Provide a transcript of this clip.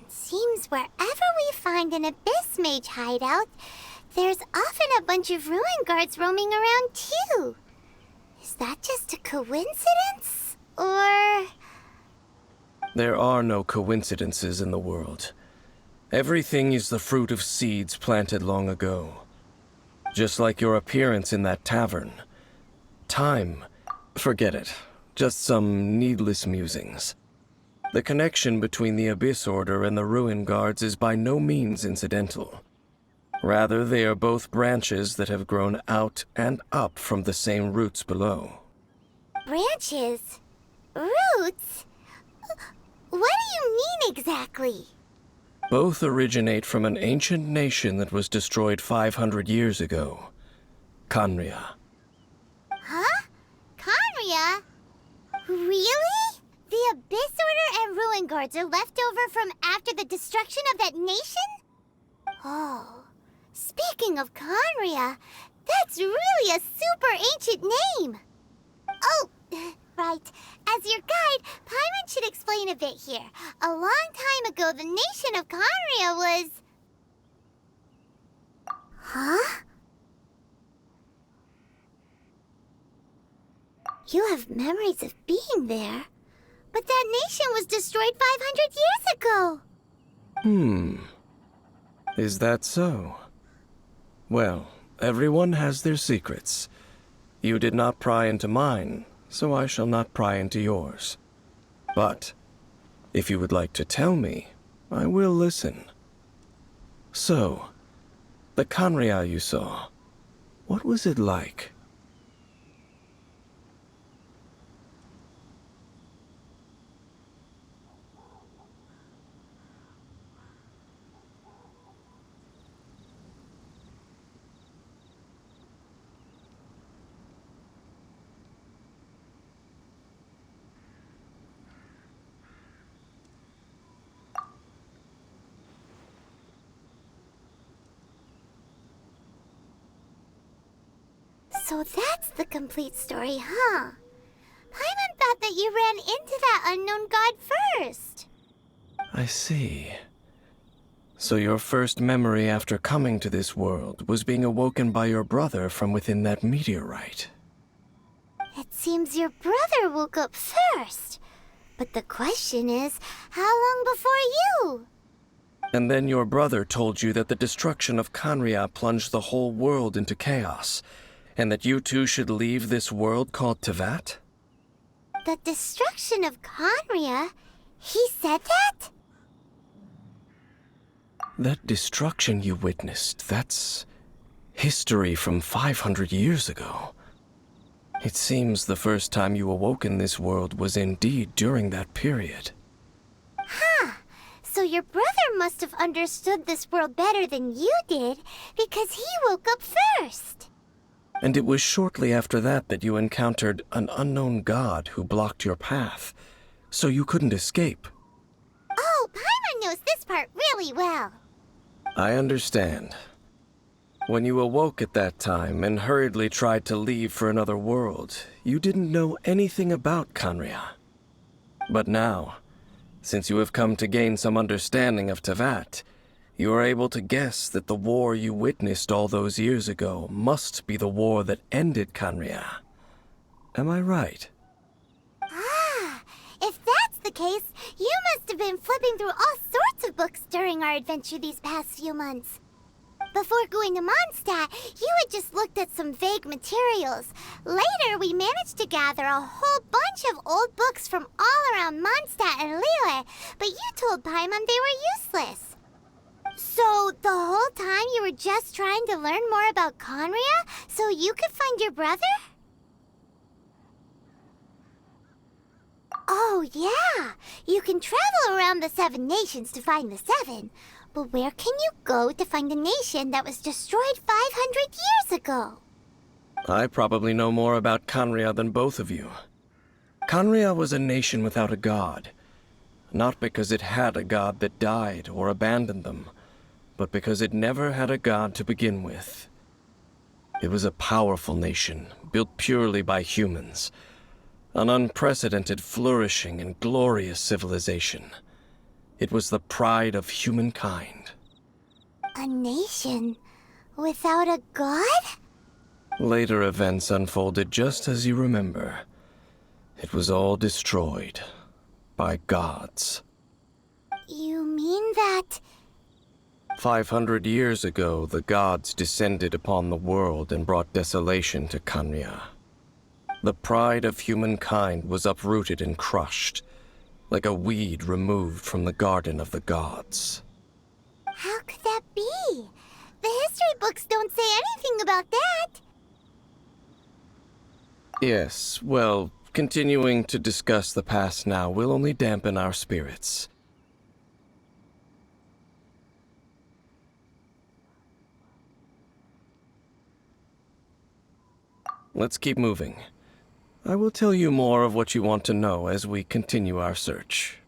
Seems wherever we find an Abyss Mage hideout, there's often a bunch of ruin guards roaming around too. Is that just a coincidence? Or... There are no coincidences in the world. Everything is the fruit of seeds planted long ago. Just like your appearance in that tavern. Time, forget it. Just some needless musings. The connection between the Abyss Order and the Ruin Guards is by no means incidental. Rather, they are both branches that have grown out and up from the same roots below. Branches? Roots? What do you mean exactly? Both originate from an ancient nation that was destroyed 500 years ago. Khaenriah. Huh? Khaenriah? Really? The Abyss Order and Ruin Guards are left over from after the destruction of that nation? Oh, speaking of Khaenriah, that's really a super ancient name. Oh, right. As your guide, Paimon should explain a bit here. A long time ago, the nation of Khaenriah was... Huh? You have memories of being there. But that nation was destroyed 500 years ago. Is that so? Well, everyone has their secrets. You did not pry into mine, so I shall not pry into yours. But, if you would like to tell me, I will listen. So, the Khaenriah you saw, what was it like? So that's the complete story, huh? Paimon thought that you ran into that unknown god first. I see. So your first memory after coming to this world was being awoken by your brother from within that meteorite. It seems your brother woke up first. But the question is, how long before you? And then your brother told you that the destruction of Khaenriah plunged the whole world into chaos, and that you two should leave this world called Teyvat? The destruction of Khaenriah? He said that? That destruction you witnessed, that's history from 500 years ago. It seems the first time you awoke in this world was indeed during that period. Huh. So your brother must have understood this world better than you did, because he woke up first. And it was shortly after that that you encountered an unknown god who blocked your path, so you couldn't escape. Oh, Paimon knows this part really well. I understand. When you awoke at that time and hurriedly tried to leave for another world, you didn't know anything about Khaenriah. But now, since you have come to gain some understanding of Teyvat, you are able to guess that the war you witnessed all those years ago must be the war that ended Khaenriah. Am I right? Ah, if that's the case, you must have been flipping through all sorts of books during our adventure these past few months. Before going to Mondstadt, you had just looked at some vague materials. Later, we managed to gather a whole bunch of old books from all around Mondstadt and Liyue, but you told Paimon they were useless. So, the whole time you were just trying to learn more about Khaenriah so you could find your brother? Oh, yeah. You can travel around the 7 nations to find the 7. But where can you go to find a nation that was destroyed 500 years ago? I probably know more about Khaenriah than both of you. Khaenriah was a nation without a god. Not because it had a god that died or abandoned them, but because it never had a god to begin with. It was a powerful nation, built purely by humans. An unprecedented, flourishing, and glorious civilization. It was the pride of humankind. A nation without a god? Later events unfolded just as you remember. It was all destroyed by gods. You mean that... 500 years ago, the gods descended upon the world and brought desolation to Khaenriah. The pride of humankind was uprooted and crushed, like a weed removed from the garden of the gods. How could that be? The history books don't say anything about that. Yes, well, continuing to discuss the past now will only dampen our spirits. Let's keep moving. I will tell you more of what you want to know as we continue our search.